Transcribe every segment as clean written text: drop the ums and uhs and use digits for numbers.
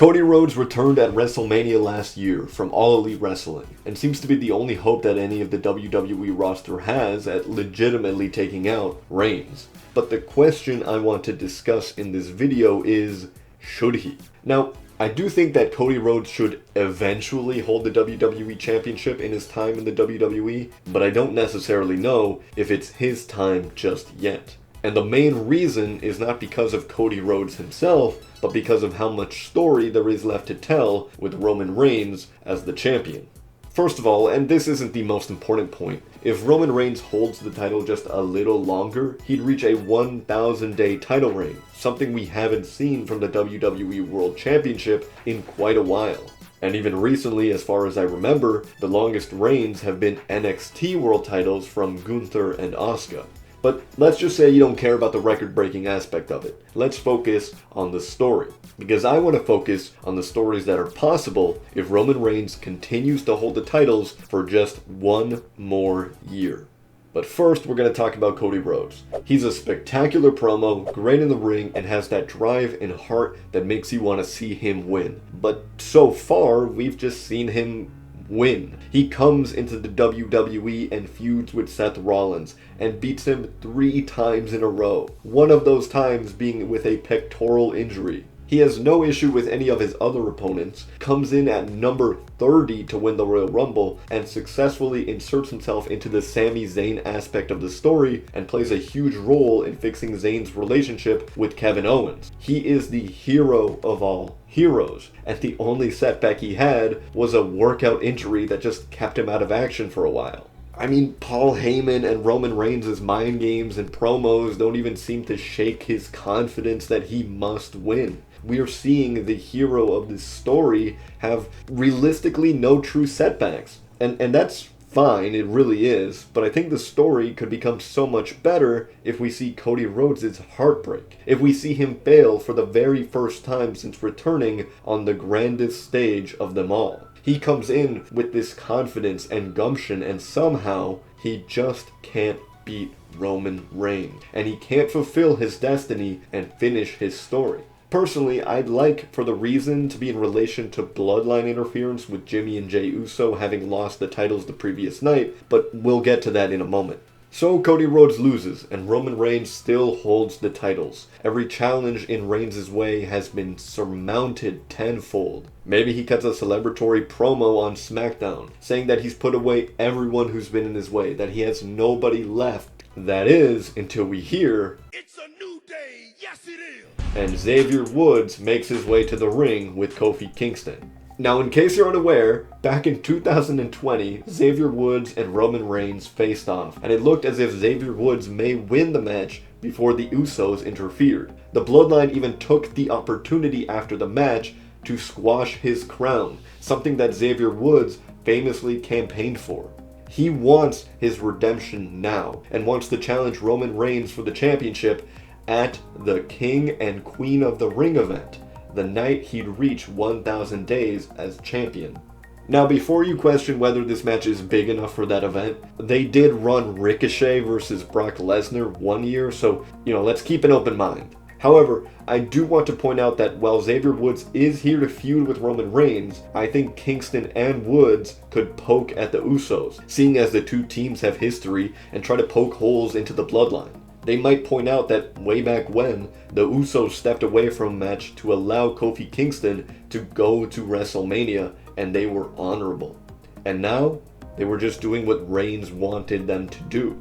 Cody Rhodes returned at Wrestlemania last year from All Elite Wrestling, and seems to be the only hope that any of the WWE roster has at legitimately taking out Reigns. But the question I want to discuss in this video is, should he? Now, I do think that Cody Rhodes should eventually hold the WWE Championship in his time in the WWE, but I don't necessarily know if it's his time just yet. And the main reason is not because of Cody Rhodes himself, but because of how much story there is left to tell with Roman Reigns as the champion. First of all, and this isn't the most important point, if Roman Reigns holds the title just a little longer, he'd reach a 1,000-day title reign, something we haven't seen from the WWE World Championship in quite a while. And even recently, as far as I remember, the longest reigns have been NXT World titles from Gunther and Asuka. But let's just say you don't care about the record-breaking aspect of it. Let's focus on the story. Because I want to focus on the stories that are possible if Roman Reigns continues to hold the titles for just one more year. But first, we're going to talk about Cody Rhodes. He's a spectacular promo, great in the ring, and has that drive and heart that makes you want to see him win. But so far, we've just seen him win. He comes into the WWE and feuds with Seth Rollins and beats him 3 times in a row, one of those times being with a pectoral injury. He has no issue with any of his other opponents, comes in at number 30 to win the Royal Rumble, and successfully inserts himself into the Sami Zayn aspect of the story and plays a huge role in fixing Zayn's relationship with Kevin Owens. He is the hero of all heroes, and the only setback he had was a workout injury that just kept him out of action for a while. I mean, Paul Heyman and Roman Reigns' mind games and promos don't even seem to shake his confidence that he must win. We are seeing the hero of this story have realistically no true setbacks. And that's fine, it really is, but I think the story could become so much better if we see Cody Rhodes' heartbreak. If we see him fail for the very first time since returning on the grandest stage of them all. He comes in with this confidence and gumption, and somehow he just can't beat Roman Reigns. And he can't fulfill his destiny and finish his story. Personally, I'd like for the reason to be in relation to bloodline interference with Jimmy and Jey Uso having lost the titles the previous night, but we'll get to that in a moment. So Cody Rhodes loses, and Roman Reigns still holds the titles. Every challenge in Reigns' way has been surmounted tenfold. Maybe he cuts a celebratory promo on SmackDown, saying that he's put away everyone who's been in his way, that he has nobody left. That is, until we hear, "It's a new day, yes it is!" And Xavier Woods makes his way to the ring with Kofi Kingston. Now, in case you're unaware, back in 2020, Xavier Woods and Roman Reigns faced off, and it looked as if Xavier Woods may win the match before the Usos interfered. The Bloodline even took the opportunity after the match to squash his crown, something that Xavier Woods famously campaigned for. He wants his redemption now, and wants to challenge Roman Reigns for the championship at the King and Queen of the Ring event, the night he'd reach 1,000 days as champion. Now, before you question whether this match is big enough for that event, they did run Ricochet versus Brock Lesnar one year, so, let's keep an open mind. However, I do want to point out that while Xavier Woods is here to feud with Roman Reigns, I think Kingston and Woods could poke at the Usos, seeing as the two teams have history, and try to poke holes into the bloodline. They might point out that way back when, the Usos stepped away from a match to allow Kofi Kingston to go to WrestleMania, and they were honorable. And now, they were just doing what Reigns wanted them to do.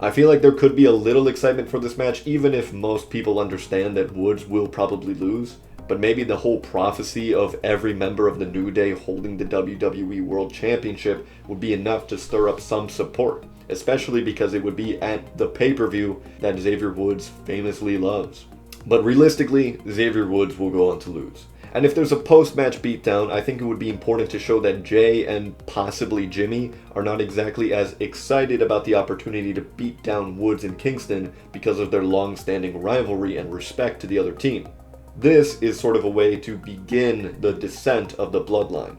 I feel like there could be a little excitement for this match, even if most people understand that Woods will probably lose. But maybe the whole prophecy of every member of the New Day holding the WWE World Championship would be enough to stir up some support, especially because it would be at the pay-per-view that Xavier Woods famously loves. But realistically, Xavier Woods will go on to lose. And if there's a post-match beatdown, I think it would be important to show that Jey and possibly Jimmy are not exactly as excited about the opportunity to beat down Woods and Kingston because of their long-standing rivalry and respect to the other team. This is sort of a way to begin the descent of the bloodline.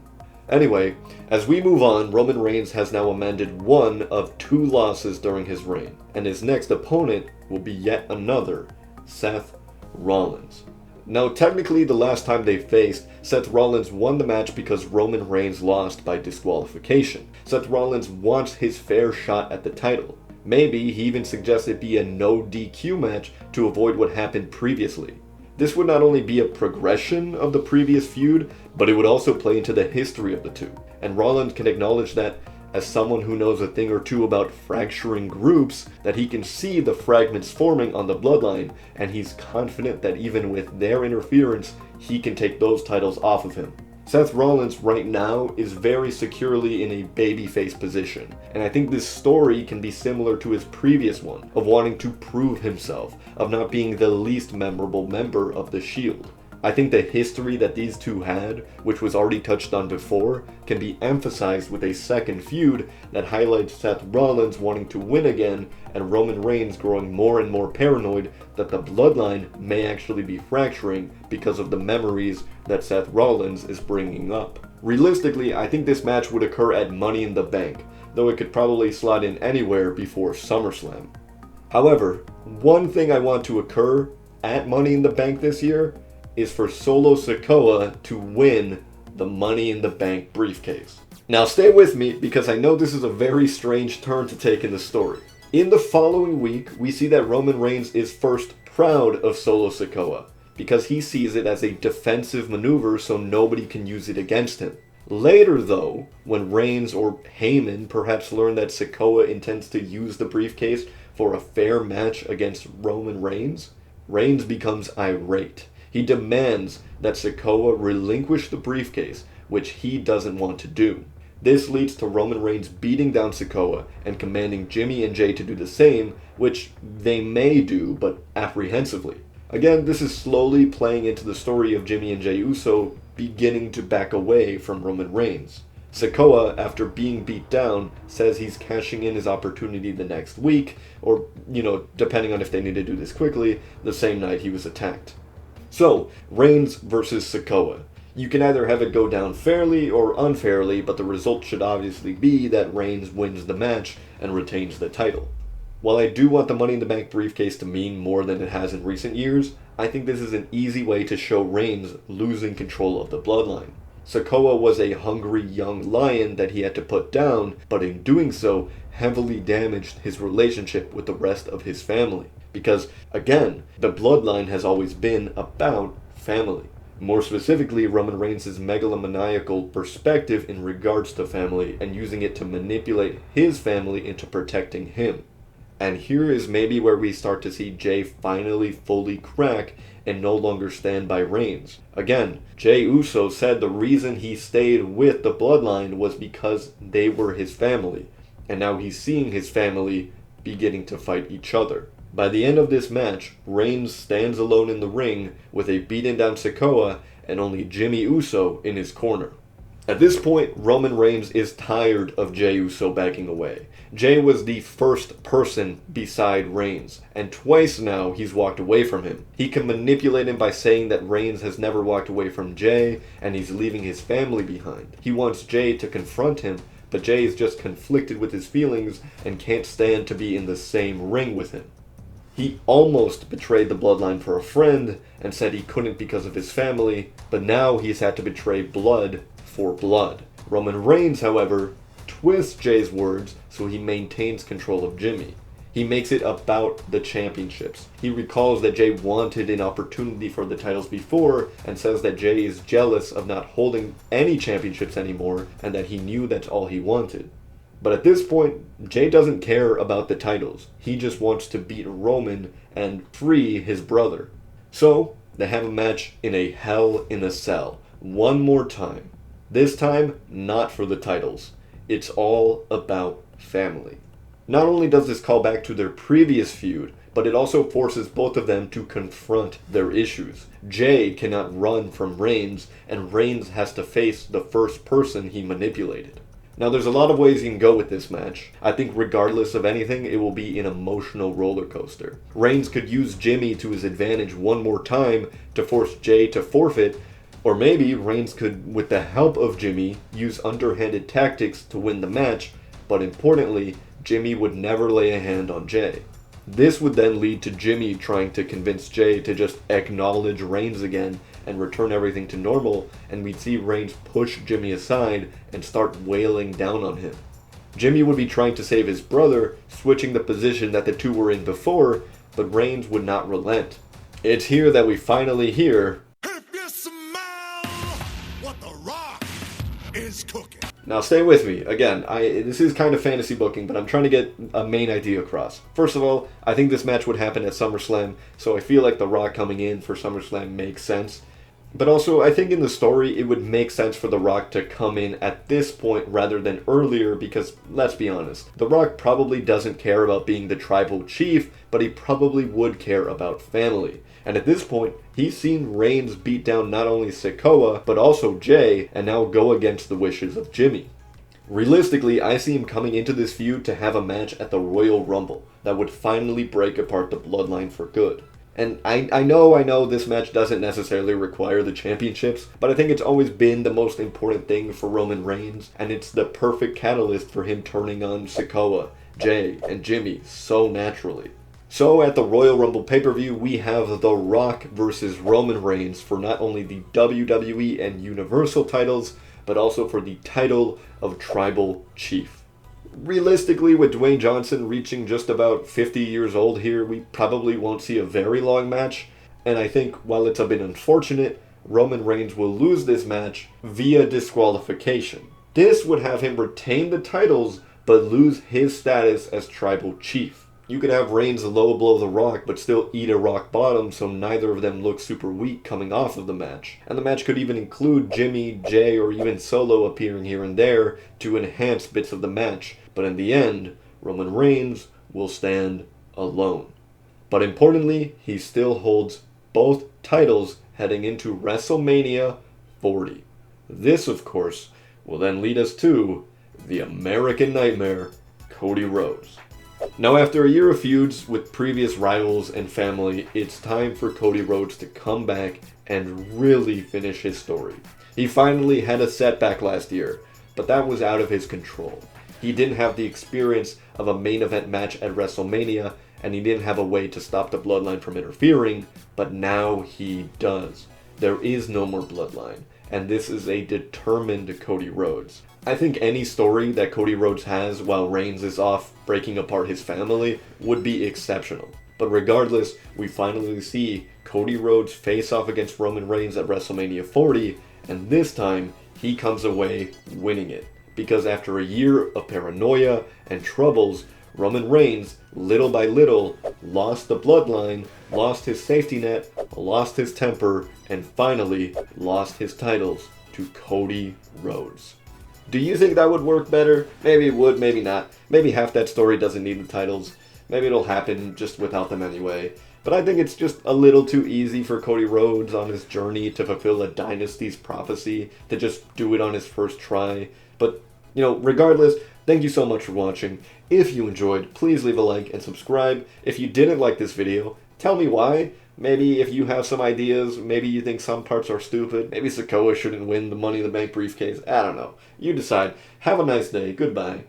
Anyway, as we move on, Roman Reigns has now amended 1 of 2 losses during his reign, and his next opponent will be yet another, Seth Rollins. Now, technically, the last time they faced, Seth Rollins won the match because Roman Reigns lost by disqualification. Seth Rollins wants his fair shot at the title. Maybe he even suggests it be a no DQ match to avoid what happened previously. This would not only be a progression of the previous feud, but it would also play into the history of the two. And Rollins can acknowledge that, as someone who knows a thing or two about fracturing groups, that he can see the fragments forming on the bloodline, and he's confident that even with their interference, he can take those titles off of him. Seth Rollins right now is very securely in a babyface position, and I think this story can be similar to his previous one, of wanting to prove himself, of not being the least memorable member of the Shield. I think the history that these two had, which was already touched on before, can be emphasized with a second feud that highlights Seth Rollins wanting to win again and Roman Reigns growing more and more paranoid that the bloodline may actually be fracturing because of the memories that Seth Rollins is bringing up. Realistically, I think this match would occur at Money in the Bank, though it could probably slot in anywhere before SummerSlam. However, one thing I want to occur at Money in the Bank this year is for Solo Sikoa to win the Money in the Bank briefcase. Now stay with me because I know this is a very strange turn to take in the story. In the following week, we see that Roman Reigns is first proud of Solo Sikoa because he sees it as a defensive maneuver so nobody can use it against him. Later though, when Reigns or Heyman perhaps learn that Sikoa intends to use the briefcase for a fair match against Roman Reigns, Reigns becomes irate. He demands that Sikoa relinquish the briefcase, which he doesn't want to do. This leads to Roman Reigns beating down Sikoa and commanding Jimmy and Jey to do the same, which they may do, but apprehensively. Again, this is slowly playing into the story of Jimmy and Jey Uso beginning to back away from Roman Reigns. Sikoa, after being beat down, says he's cashing in his opportunity the next week, or, depending on if they need to do this quickly, the same night he was attacked. So, Reigns versus Sikoa. You can either have it go down fairly or unfairly, but the result should obviously be that Reigns wins the match and retains the title. While I do want the Money in the Bank briefcase to mean more than it has in recent years, I think this is an easy way to show Reigns losing control of the bloodline. Sikoa was a hungry young lion that he had to put down, but in doing so, heavily damaged his relationship with the rest of his family. Because, again, the bloodline has always been about family. More specifically, Roman Reigns' megalomaniacal perspective in regards to family and using it to manipulate his family into protecting him. And here is maybe where we start to see Jey finally fully crack and no longer stand by Reigns. Again, Jey Uso said the reason he stayed with the bloodline was because they were his family. And now he's seeing his family beginning to fight each other. By the end of this match, Reigns stands alone in the ring with a beaten down Sikoa and only Jimmy Uso in his corner. At this point, Roman Reigns is tired of Jey Uso backing away. Jey was the first person beside Reigns, and twice now he's walked away from him. He can manipulate him by saying that Reigns has never walked away from Jey, and he's leaving his family behind. He wants Jey to confront him, but Jey is just conflicted with his feelings and can't stand to be in the same ring with him. He almost betrayed the bloodline for a friend and said he couldn't because of his family, but now he's had to betray blood for blood. Roman Reigns, however, twists Jey's words so he maintains control of Jimmy. He makes it about the championships. He recalls that Jey wanted an opportunity for the titles before and says that Jey is jealous of not holding any championships anymore and that he knew that's all he wanted. But at this point, Jey doesn't care about the titles. He just wants to beat Roman and free his brother. So, they have a match in a Hell in a Cell. One more time. This time, not for the titles. It's all about family. Not only does this call back to their previous feud, but it also forces both of them to confront their issues. Jey cannot run from Reigns, and Reigns has to face the first person he manipulated. Now, there's a lot of ways you can go with this match. I think regardless of anything, it will be an emotional roller coaster. Reigns could use Jimmy to his advantage one more time to force Jey to forfeit, or maybe Reigns could, with the help of Jimmy, use underhanded tactics to win the match, but importantly, Jimmy would never lay a hand on Jey. This would then lead to Jimmy trying to convince Jey to just acknowledge Reigns again and return everything to normal, and we'd see Reigns push Jimmy aside and start wailing down on him. Jimmy would be trying to save his brother, switching the position that the two were in before, but Reigns would not relent. It's here that we finally hear, "If you smell what the Rock is cooking." Now stay with me. Again, this is kind of fantasy booking, but I'm trying to get a main idea across. First of all, I think this match would happen at SummerSlam, so I feel like The Rock coming in for SummerSlam makes sense. But also, I think in the story, it would make sense for The Rock to come in at this point rather than earlier because, let's be honest, The Rock probably doesn't care about being the tribal chief, but he probably would care about family. And at this point, he's seen Reigns beat down not only Sikoa, but also Jey, and now go against the wishes of Jimmy. Realistically, I see him coming into this feud to have a match at the Royal Rumble that would finally break apart the bloodline for good. And I know this match doesn't necessarily require the championships, but I think it's always been the most important thing for Roman Reigns, and it's the perfect catalyst for him turning on Sikoa, Jey, and Jimmy so naturally. So at the Royal Rumble pay-per-view, we have The Rock versus Roman Reigns for not only the WWE and Universal titles, but also for the title of Tribal Chief. Realistically, with Dwayne Johnson reaching just about 50 years old here, we probably won't see a very long match, and I think while it's a bit unfortunate, Roman Reigns will lose this match via disqualification. This would have him retain the titles, but lose his status as Tribal Chief. You could have Reigns low blow The Rock, but still eat a rock bottom so neither of them look super weak coming off of the match. And the match could even include Jimmy, Jey, or even Solo appearing here and there to enhance bits of the match. But in the end, Roman Reigns will stand alone. But importantly, he still holds both titles heading into WrestleMania 40. This, of course, will then lead us to the American Nightmare, Cody Rhodes. Now, after a year of feuds with previous rivals and family, it's time for Cody Rhodes to come back and really finish his story. He finally had a setback last year, but that was out of his control. He didn't have the experience of a main event match at WrestleMania, and he didn't have a way to stop the bloodline from interfering, but now he does. There is no more bloodline, and this is a determined Cody Rhodes. I think any story that Cody Rhodes has while Reigns is off breaking apart his family would be exceptional. But regardless, we finally see Cody Rhodes face off against Roman Reigns at WrestleMania 40, and this time he comes away winning it. Because after a year of paranoia and troubles, Roman Reigns, little by little, lost the bloodline, lost his safety net, lost his temper, and finally lost his titles to Cody Rhodes. Do you think that would work better? Maybe it would, maybe not. Maybe half that story doesn't need the titles. Maybe it'll happen just without them anyway. But I think it's just a little too easy for Cody Rhodes on his journey to fulfill a dynasty's prophecy to just do it on his first try. But, regardless, thank you so much for watching. If you enjoyed, please leave a like and subscribe. If you didn't like this video, tell me why. Maybe if you have some ideas, maybe you think some parts are stupid. Maybe Sikoa shouldn't win the Money in the Bank briefcase. I don't know. You decide. Have a nice day. Goodbye.